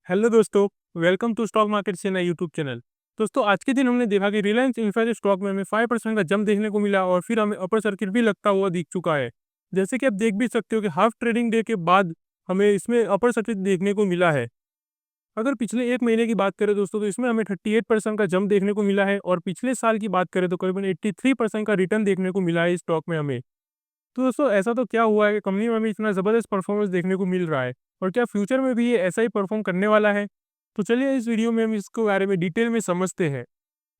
Hello दोस्तों, welcome to stock market सेना YouTube channel. दोस्तों, आज के दिन हमने देखा कि रिलायंस इंफ्रा के स्टॉक में हमें 5% का जंप देखने को मिला और फिर हमें अपर सर्किट भी लगता हुआ दिख चुका है। जैसे कि आप देख भी सकते हो कि हाफ ट्रेडिंग डे के बाद हमें इसमें अपर सर्किट देखने को मिला है। अगर पिछले 1 महीने की बात करें दोस्तों, तो इसमें हमें 38% का जंप देखने को मिला है और पिछले साल की बात करें तो करीबन 83% का रिटर्न देखने को मिला है इस स्टॉक में हमें। तो दोस्तों, ऐसा तो क्या हुआ है कि कंपनी में हमें इतना ज़बरदस्त परफॉर्मेंस देखने को मिल रहा है और क्या फ्यूचर में भी ये ऐसा ही परफॉर्म करने वाला है? तो चलिए इस वीडियो में हम इसके बारे में डिटेल में समझते हैं।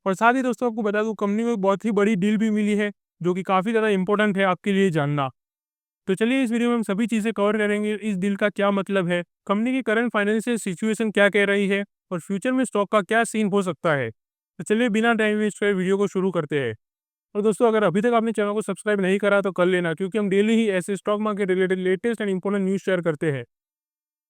और साथ ही दोस्तों, आपको बता दूं, कंपनी को एक बहुत ही बड़ी डील भी मिली है जो कि काफ़ी ज़्यादा इंपॉर्टेंट है आपके लिए जानना। तो चलिए इस वीडियो में हम सभी चीज़ें कवर करेंगे। इस डील का क्या मतलब है, कंपनी की करंट फाइनेंशियल सिचुएशन क्या कह रही है और फ्यूचर में स्टॉक का क्या सीन हो सकता है। तो चलिए बिना टाइम वेस्ट करे वीडियो को शुरू करते हैं। और दोस्तों, अगर अभी तक आपने चैनल को सब्सक्राइब नहीं करा तो कर लेना, क्योंकि हम डेली ही ऐसे stock market related latest and important news share करते हैं।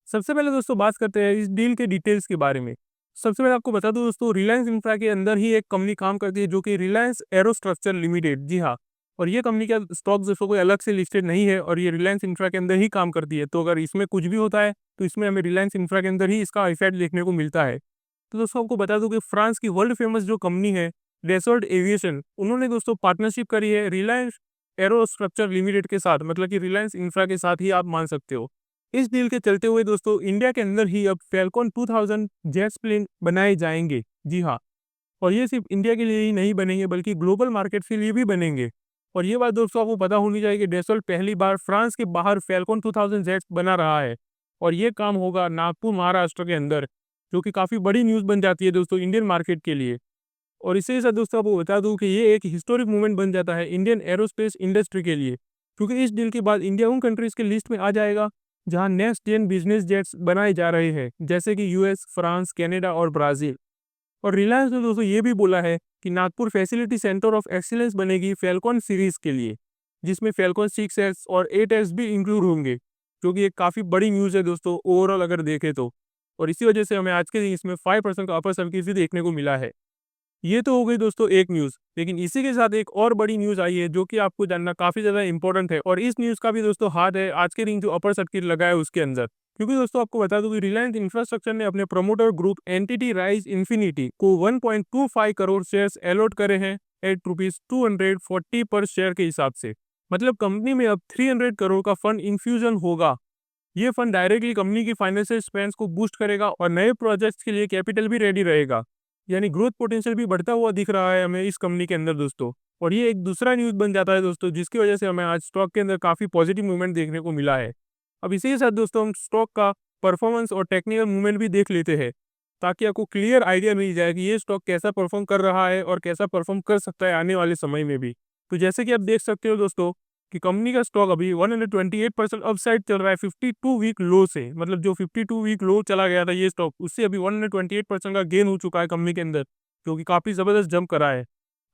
सबसे पहले दोस्तों बात करते हैं इस डील के डिटेल्स के बारे में। सबसे पहले आपको बता दूं दोस्तों, रिलायंस इंफ्रा के अंदर ही एक कंपनी काम करती है जो कि रिलायंस एरोस्ट्रक्चर लिमिटेड, जी हाँ। और ये कंपनी का स्टॉक दोस्तों कोई अलग से लिस्टेड नहीं है और ये रिलायंस इंफ्रा के अंदर ही काम करती है। तो अगर इसमें कुछ भी होता है तो इसमें हमें रिलायंस इंफ्रा के अंदर ही इसका इफेक्ट देखने को मिलता है। तो दोस्तों, आपको बता दूं कि फ्रांस की वर्ल्ड फेमस जो कंपनी है डेसॉल्ट एविएशन, उन्होंने दोस्तों पार्टनरशिप करी है रिलायंस एरोस्ट्रक्चर लिमिटेड के साथ, मतलब कि रिलायंस इंफ्रा के साथ ही आप मान सकते हो। इस डील के चलते हुए दोस्तों, इंडिया के अंदर ही अब फैल्कॉन 2000 जेट्स प्लेन बनाए जाएंगे, जी हाँ। और ये सिर्फ इंडिया के लिए ही नहीं बनेंगे बल्कि ग्लोबल मार्केट के लिए भी बनेंगे। और ये बात दोस्तों आपको पता होनी चाहिए कि डेसॉल्ट पहली बार फ्रांस के बाहर फैल्कॉन 2000 जेट्स बना रहा है और ये काम होगा नागपुर महाराष्ट्र के अंदर, जो कि काफ़ी बड़ी न्यूज़ बन जाती है दोस्तों इंडियन मार्केट के लिए। और इसी के साथ दोस्तों आपको बता दूं कि ये एक हिस्टोरिक मूवमेंट बन जाता है इंडियन एरोस्पेस इंडस्ट्री के लिए, क्योंकि इस डील के बाद इंडिया उन कंट्रीज के लिस्ट में आ जाएगा जहां नेक्स्ट जेन बिजनेस जेट्स बनाए जा रहे हैं, जैसे कि यूएस, फ्रांस, कनाडा और ब्राज़ील। और रिलायंस ने दोस्तों ये भी बोला है कि Nagpur facility centre of excellence बनेगी फैल्कॉन सीरीज के लिए, जिसमें फैल्कॉन 6S और 8S भी इंक्लूड होंगे, जो कि एक काफ़ी बड़ी न्यूज़ है दोस्तों ओवरऑल अगर देखें तो। और इसी वजह से हमें आज के दिन इसमें 5% का अपर सर्किट भी देखने को मिला है। ये तो हो गई दोस्तों एक न्यूज़, लेकिन इसी के साथ एक और बड़ी न्यूज़ आई है जो कि आपको जानना काफ़ी ज़्यादा इंपॉर्टेंट है और इस न्यूज़ का भी दोस्तों हाथ है आज के दिन जो अपर सर्किट लगा है उसके अंदर। क्योंकि दोस्तों आपको बता दूं कि रिलायंस इंफ्रास्ट्रक्चर ने अपने promoter group entity rise infinity को 1.25 करोड़ शेयर्स अलॉट करे हैं एट ₹240 पर शेयर के हिसाब से। मतलब कंपनी में अब 300 करोड़ का फंड इन्फ्यूजन होगा। ये फंड डायरेक्टली कंपनी की फाइनेंशियल स्ट्रेंथ को बूस्ट करेगा और नए प्रोजेक्ट्स के लिए कैपिटल भी रेडी रहेगा। यानी ग्रोथ पोटेंशियल भी बढ़ता हुआ दिख रहा है हमें इस कंपनी के अंदर दोस्तों। और ये एक दूसरा न्यूज़ बन जाता है दोस्तों, जिसकी वजह से हमें आज स्टॉक के अंदर काफ़ी पॉजिटिव मूवमेंट देखने को मिला है। अब इसी के साथ दोस्तों हम स्टॉक का परफॉर्मेंस और टेक्निकल मूवमेंट भी देख लेते हैं, ताकि आपको क्लियर आइडिया मिल जाए कि ये स्टॉक कैसा परफॉर्म कर रहा है और कैसा परफॉर्म कर सकता है आने वाले समय में भी। तो जैसे कि आप देख सकते हो दोस्तों कि कंपनी का स्टॉक अभी 128% अपसाइड चल रहा है 52 वीक लो से। मतलब जो 52 वीक लो चला गया था ये स्टॉक, उससे अभी 128% का गेन हो चुका है कंपनी के अंदर, जो कि काफ़ी ज़बरदस्त जंप करा है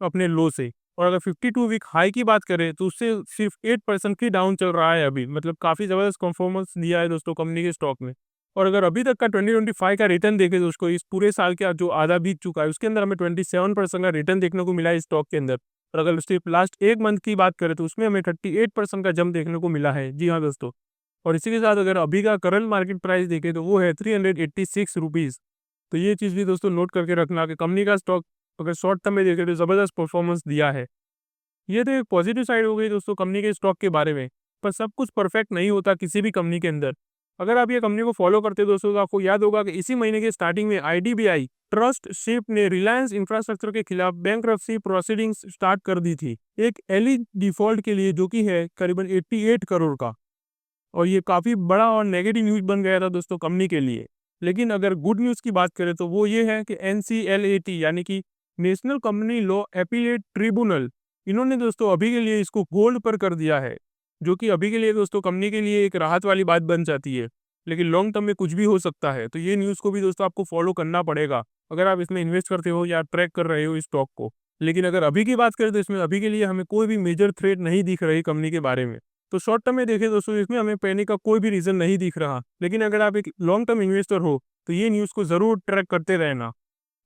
अपने लो से। और अगर 52 वीक हाई की बात करें तो उससे सिर्फ 8% की डाउन चल रहा है अभी। मतलब काफ़ी ज़बरदस्त परफॉर्मेंस दिया है दोस्तों कंपनी के स्टॉक में। और अगर अभी तक का 2025 का रिटर्न देखें दोस्तों, इस पूरे साल का जो आधा बीत चुका है उसके अंदर हमें 27% का रिटर्न देखने को मिला है इस स्टॉक के अंदर। और अगर सिर्फ लास्ट एक मंथ की बात करें तो उसमें हमें 38% का जंप देखने को मिला है, जी हाँ दोस्तों। और इसी के साथ अगर अभी का करंट मार्केट प्राइस देखें तो वो है ₹386। तो ये चीज़ भी दोस्तों नोट करके रखना कि कंपनी का स्टॉक अगर शॉर्ट टर्म में देखें तो ज़बरदस्त परफॉर्मेंस दिया है। ये तो एक पॉजिटिव साइड हो गई दोस्तों कंपनी के स्टॉक के बारे में। पर सब कुछ परफेक्ट नहीं होता किसी भी कंपनी के अंदर। अगर आप ये कंपनी को फॉलो करते हो दोस्तों, तो आपको याद होगा कि इसी महीने के स्टार्टिंग में आईडीबीआई ट्रस्टशिप ने रिलायंस इंफ्रास्ट्रक्चर के खिलाफ बैंकरप्सी प्रोसीडिंग्स स्टार्ट कर दी थी, एक एली डिफॉल्ट के लिए जो कि है करीबन 88 करोड़ का। और ये काफ़ी बड़ा और नेगेटिव न्यूज़ बन गया था दोस्तों कंपनी के लिए। लेकिन अगर गुड न्यूज़ की बात करें तो वो ये है कि एनसीएलएटी यानी कि national company law appellate tribunal, इन्होंने दोस्तों अभी के लिए इसको होल्ड पर कर दिया है, जो कि अभी के लिए दोस्तों कंपनी के लिए एक राहत वाली बात बन जाती है। लेकिन लॉन्ग टर्म में कुछ भी हो सकता है, तो ये न्यूज़ को भी दोस्तों आपको फॉलो करना पड़ेगा अगर आप इसमें इन्वेस्ट करते हो या ट्रैक कर रहे हो इस स्टॉक को। लेकिन अगर अभी की बात करें तो इसमें अभी के लिए हमें कोई भी मेजर थ्रेट नहीं दिख रही कंपनी के बारे में। तो शॉर्ट टर्म में देखें दोस्तों, इसमें हमें पैनिक का कोई भी रीज़न नहीं दिख रहा। लेकिन अगर आप एक लॉन्ग टर्म इन्वेस्टर हो तो ये न्यूज़ को ज़रूर ट्रैक करते रहना।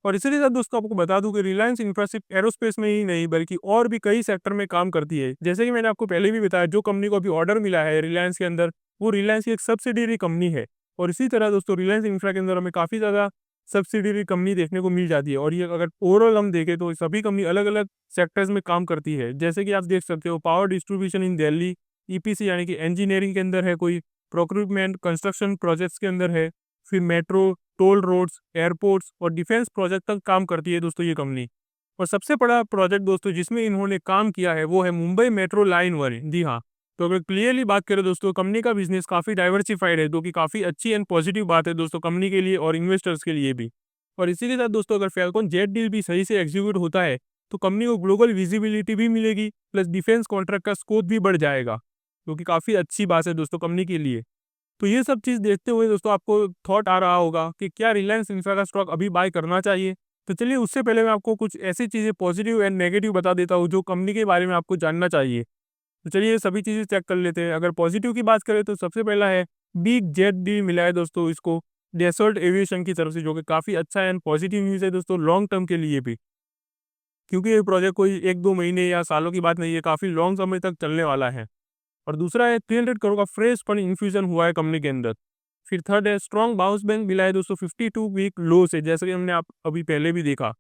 और इसी के साथ दोस्तों आपको बता दूं कि रिलायंस इंफ्रा सिर्फ एरोस्पेस में ही नहीं बल्कि और भी कई सेक्टर में काम करती है। जैसे कि मैंने आपको पहले भी बताया, जो कंपनी को अभी ऑर्डर मिला है रिलायंस के अंदर, वो रिलायंस की एक सब्सिडियरी कंपनी है और इसी तरह दोस्तों रिलायंस इंफ्रा के अंदर हमें काफ़ी ज़्यादा सब्सिडियरी कंपनी देखने को मिल जाती है। और ये अगर ओवरऑल हम देखें तो सभी कंपनी अलग-अलग सेक्टर्स में काम करती है। जैसे कि आप देख सकते हो power distribution in Delhi, EPC यानी कि इंजीनियरिंग के अंदर है कोई, प्रोक्यूरमेंट कंस्ट्रक्शन प्रोजेक्ट्स के अंदर है, फिर मेट्रो, टोल रोड्स, एयरपोर्ट्स और डिफेंस प्रोजेक्ट तक काम करती है दोस्तों ये कंपनी। और सबसे बड़ा प्रोजेक्ट दोस्तों जिसमें इन्होंने काम किया है वो है मुंबई मेट्रो लाइन 1। जी हाँ, तो अगर क्लियरली बात करें दोस्तों, कंपनी का बिजनेस काफ़ी डाइवर्सिफाइड है, जो कि काफ़ी अच्छी एंड पॉजिटिव बात है दोस्तों कंपनी के लिए और इन्वेस्टर्स के लिए भी। और इसी के साथ दोस्तों अगर फैल्कन जेट डील भी सही से एग्जीक्यूट होता है तो कंपनी को ग्लोबल विजिबिलिटी भी मिलेगी, प्लस डिफेंस कॉन्ट्रैक्ट का स्कोप भी बढ़ जाएगा, जो कि काफ़ी अच्छी बात है दोस्तों कंपनी के लिए। तो ये सब चीज़ देखते हुए दोस्तों आपको थॉट आ रहा होगा कि क्या रिलायंस इंफ्रा का स्टॉक अभी बाय करना चाहिए। तो चलिए उससे पहले मैं आपको कुछ ऐसी चीज़ें पॉजिटिव एंड नेगेटिव बता देता हूँ जो कंपनी के बारे में आपको जानना चाहिए। तो चलिए ये सभी चीज़ें चेक कर लेते हैं। अगर पॉजिटिव की बात करें तो सबसे पहला है बिग जेट डील मिला है दोस्तों इसको डेसोल्ट एविएशन की तरफ से, जो कि काफ़ी अच्छा एंड पॉजिटिव न्यूज़ है दोस्तों लॉन्ग टर्म के लिए भी। क्योंकि ये प्रोजेक्ट कोई 1-2 महीने या सालों की बात नहीं है, काफ़ी लॉन्ग समय तक चलने वाला है। और दूसरा है 300 करोड़ का फ्रेश फंड इन्फ्यूजन हुआ है कंपनी के अंदर। फिर थर्ड है स्ट्रॉन्ग बाउंस बैक मिला है दोस्तों 52 वीक लो से, जैसे कि हमने आप अभी पहले भी देखा।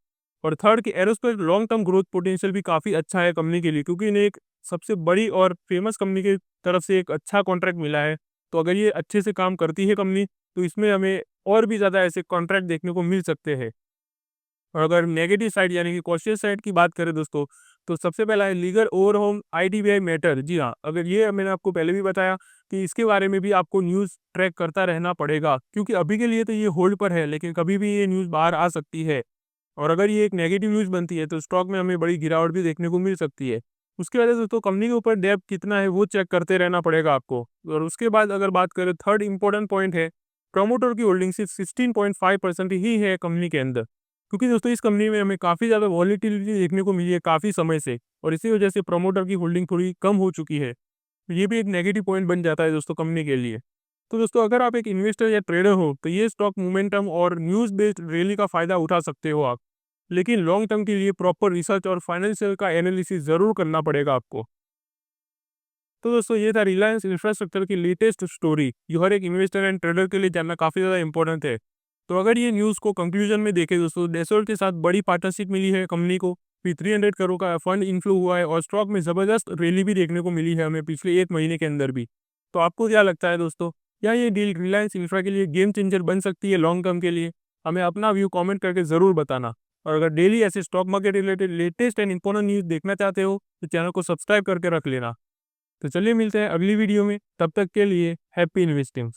और थर्ड की aerospace long term growth potential भी काफ़ी अच्छा है कंपनी के लिए, क्योंकि इन्हें एक सबसे बड़ी और फेमस कंपनी की तरफ से एक अच्छा कॉन्ट्रैक्ट मिला है। तो अगर ये अच्छे से काम करती है कंपनी, तो इसमें हमें और भी ज़्यादा ऐसे कॉन्ट्रैक्ट देखने को मिल सकते हैं। और अगर नेगेटिव साइड यानी कि कॉशियस साइड की बात करें दोस्तों, तो सबसे पहला है लीगल ओवरहोम आईडीबीआई मैटर। जी हाँ, अगर ये मैंने आपको पहले भी बताया कि इसके बारे में भी आपको न्यूज़ ट्रैक करता रहना पड़ेगा, क्योंकि अभी के लिए तो ये होल्ड पर है, लेकिन कभी भी ये न्यूज़ बाहर आ सकती है। और अगर ये एक नेगेटिव न्यूज़ बनती है तो स्टॉक में हमें बड़ी गिरावट भी देखने को मिल सकती है। उसकी वजह से दोस्तों कंपनी के ऊपर डेब्ट कितना है वो चेक करते रहना पड़ेगा आपको। और उसके बाद अगर बात करें थर्ड इंपॉर्टेंट पॉइंट है, प्रमोटर की होल्डिंग सिर्फ 16.5% ही है कंपनी के अंदर। क्योंकि दोस्तों इस कंपनी में हमें काफ़ी ज़्यादा वॉलीटिलिटी देखने को मिली है काफ़ी समय से, और इसी वजह से प्रमोटर की होल्डिंग थोड़ी कम हो चुकी है। तो ये भी एक नेगेटिव पॉइंट बन जाता है दोस्तों कंपनी के लिए। तो दोस्तों अगर आप एक इन्वेस्टर या ट्रेडर हो तो ये स्टॉक मोमेंटम और न्यूज़ बेस्ड रैली का फ़ायदा उठा सकते हो आप। लेकिन लॉन्ग टर्म के लिए प्रॉपर रिसर्च और फाइनेंशियल का एनालिसिस ज़रूर करना पड़ेगा आपको। तो दोस्तों ये था रिलायंस इंफ्रास्ट्रक्चर की लेटेस्ट स्टोरी, जो हर एक इन्वेस्टर एंड ट्रेडर के लिए जानना काफ़ी ज़्यादा इंपॉर्टेंट है। तो अगर ये न्यूज़ को कंक्लूजन में देखें दोस्तों, डेसोल्ट के साथ बड़ी पार्टनरशिप मिली है कंपनी को, फिर 300 करोड़ का फंड इन्फ्लो हुआ है और स्टॉक में ज़बरदस्त रैली भी देखने को मिली है हमें पिछले 1 महीने के अंदर भी। तो आपको क्या लगता है दोस्तों, क्या ये डील रिलायंस इंफ्रा के लिए गेम चेंजर बन सकती है लॉन्ग टर्म के लिए? हमें अपना व्यू कमेंट करके ज़रूर बताना। और अगर डेली ऐसे stock market related latest and important news देखना चाहते हो तो चैनल को सब्सक्राइब करके रख लेना। तो चलिए मिलते हैं अगली वीडियो में, तब तक के लिए हैप्पी इन्वेस्टिंग।